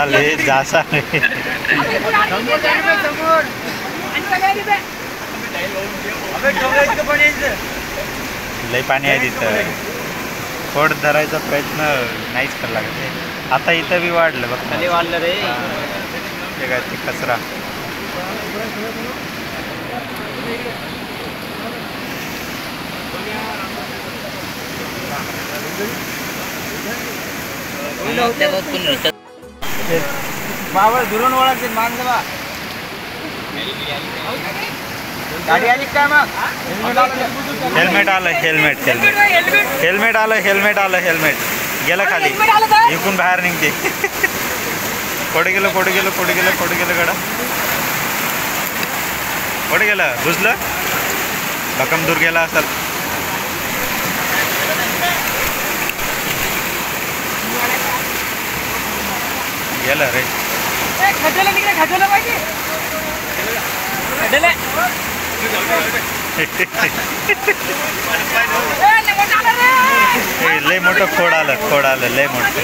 झाले जासा लय पाणी आहे तिथं. खोड धरायचा प्रयत्न नाहीच करायला लागत. आता इथं बी वाढलं बघ. खाली वाढलं रे ते काय ते कचरा. बाबा दुरून ओळखते मान दबा. गाडी आली काय मग? हेल्मेट आलं हेल्मेट हेल्मेट हेल्मेट आलं हेल्मेट आलं हेल्मेट गेलं खाली. इकून बाहेर निघते. कुठे गेलं कुठे गेलं कुठे गेलं कुठे गेलं गडा कुठे गेलं बुजलं. भक्कम दूर गेला असेल. गेलं रे. लय मोठं खोड आलं लय मोठं.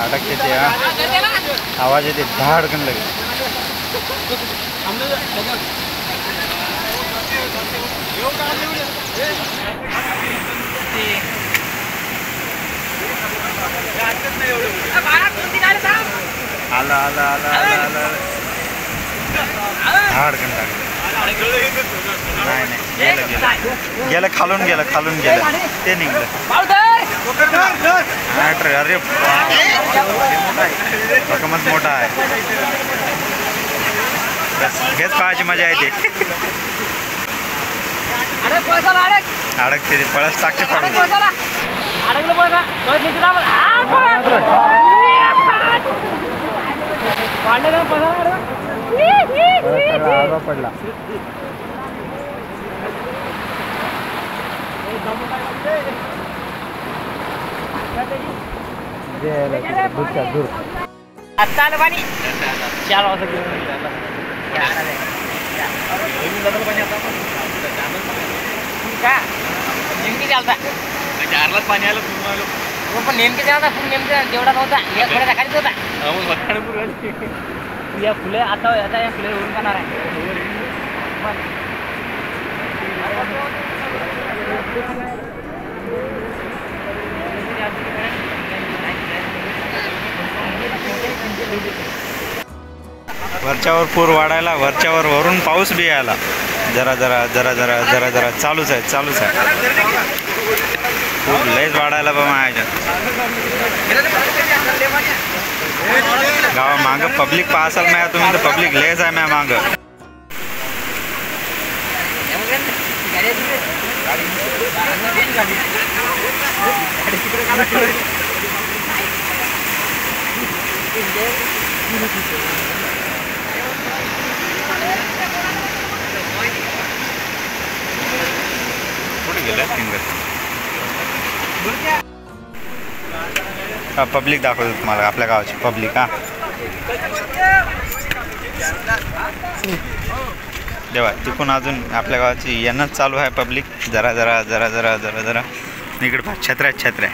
अडकते ते आवाज येते धाडकन लगे. आला आला आला आला आला धाडकन टाकलं. नाही नाही गेलं गेलं खालून गेलं ते निघलं. अरे रकमच मोठा आहे. हेच पाहायची मजा येते. अडकते ते पळस टाकते पाडून. पडला दूर आता आलं पाणी. 4 वाजता नेमकी चालता 4लाच पाणी आलं. पण नेमके चालता नेमकं जेवढा नव्हता या फुलाचा खालीच होता. या फुले आता या फुले होऊन जाणार आहे. वरच्यावर पूर वाढायला वरच्यावर वरून पाऊस बी यायला. जरा जरा जरा जरा जरा जरा चालूच आहे. पूर लयच वाढायला बा माझ्या गावा मागं पब्लिक पाहसाल म्या तुम्ही तर पब्लिक लयच आहे म्या मागं. कुठे गेलं पब्लिक दाखवतो तुम्हाला आपल्या गावाची पब्लिक. देवा तिकून अजून आपल्या गावाची येणंच चालू आहे पब्लिक. जरा जरा जरा जरा जरा जरा इकडे पहा छत्र्या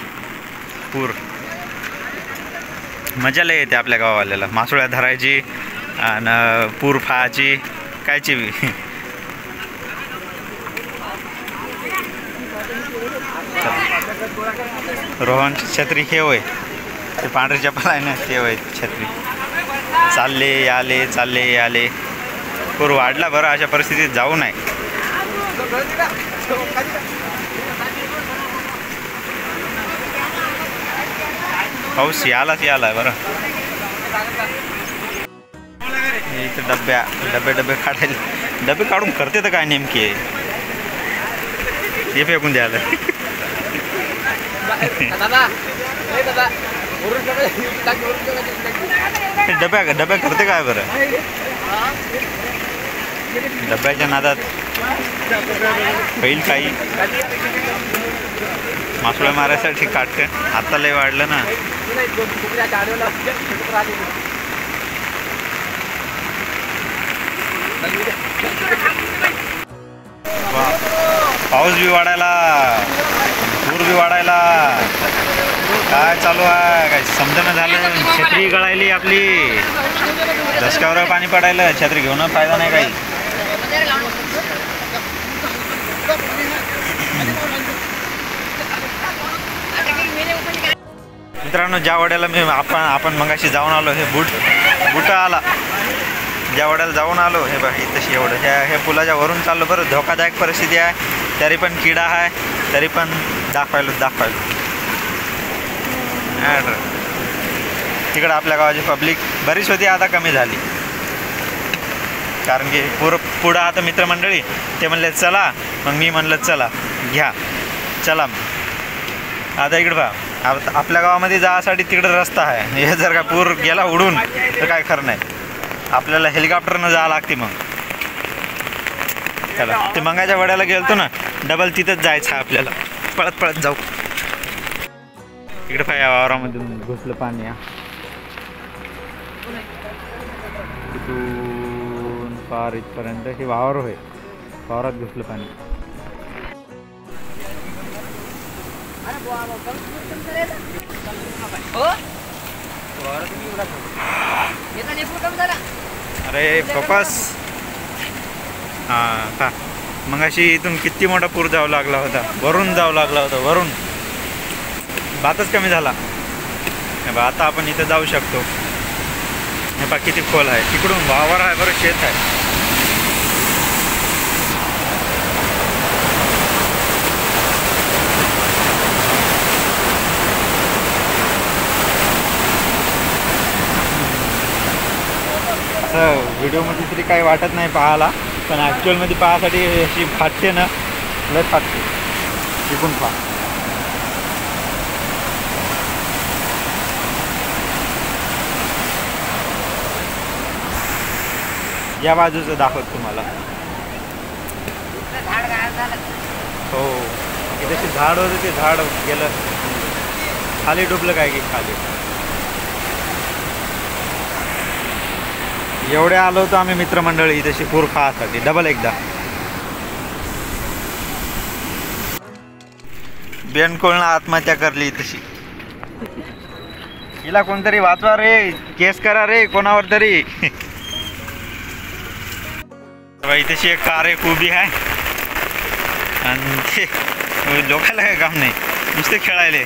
पूर. मजा लय येते आपल्या गावावाल्याला. मासोळ्या धरायची आणि पूर फायची कायची बी. रोहनची छत्री हे होय ते पांढरी चप्पल आहे ना ते होय छत्री. चालले याले पूर वाढला बरं. अशा परिस्थितीत जाऊ नये. पाऊस यालाच बरं. इथं डबे काढायला. डबे काढून करते तर काय नेमकी हे फेकून द्यायला. डब्या करते काय बरं. डब्याच्या नादात होईल काही. मासोळ्या मारायसाठी काढते. आता लय वाढलं ना. पाऊस बी वाढायला, पूर बी वाढायला, काय चालू आहे काय समजणं झालं. छत्री गळायली आपली, दशकावर पाणी पडायला, छत्री घेऊन फायदा नाही काही. मित्रांनो, ज्या वड्याला मी आपण मगाशी जाऊन आलो, हे बुट आला, ज्या वड्याला जाऊन आलो, हे बघा तशी एवढं हे पुलाच्या वरून चाललो. बरं धोकादायक परिस्थिती आहे, तरी पण किडा आहे, तरी पण दाखवायलो. तिकडं आपल्या गावाची पब्लिक बरीच होती, आता कमी झाली. कारण की पुढं आता मित्रमंडळी ते म्हणले चला, मग मी म्हणलं चला घ्या, चला. आता इकडं बघा, आपल्या गावामध्ये जायसाठी तिकडं रस्ता आहे. हे जर का पूर गेला उडून तर काय खरं नाही, आपल्याला हेलिकॉप्टरनं जावं लागते. मग चला, ते मंगाच्या वड्याला गेलतो ना, डबल तिथंच जायचं आहे आपल्याला, पळत जाऊ. इकडे पाय वावरामधून घुसलं पाणी. तिथून पार इथपर्यंत हे वावर होय, वावरात घुसलं पाणी. अरे फोकस. हां का, मग अशी इथून किती मोठा पूर जावं लागला होता, वरून जावं लागला होता, वरून. भातच कमी झाला. आता आपण इथं जाऊ शकतो. हे पहा किती खोल आहे, तिकडून वावर आहे, बरं शेत आहे. असं व्हिडिओमध्ये तरी काही वाटत नाही पाहायला, पण ॲक्च्युअलमध्ये पाहायसाठी अशी फाटते ना, लय फाटते. तिकून पहा. या बाजूचं दाखवत तुम्हाला. हो, इथे झाड होतं, ते झाड गेलं खाली, डुबलं काय की खाली. एवढे आलो होतो आम्ही मित्रमंडळी तशी पूर खासाठी डबल एकदा. बेनकोळनं आत्महत्या करली तशी. हिला कोणतरी वाचवा रे, केस करा रे कोणावर तरी. इथेशी एक कार एक उभी आहे, आणि ते लोकायला काय काम नाही, नुसते खेळायले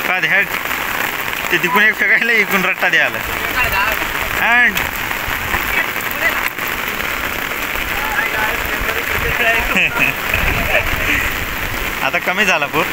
का ह्या. ते तिकून एक फेकायला, इकून रट्टा द्यायला. अँड आता कमी झाला पूर.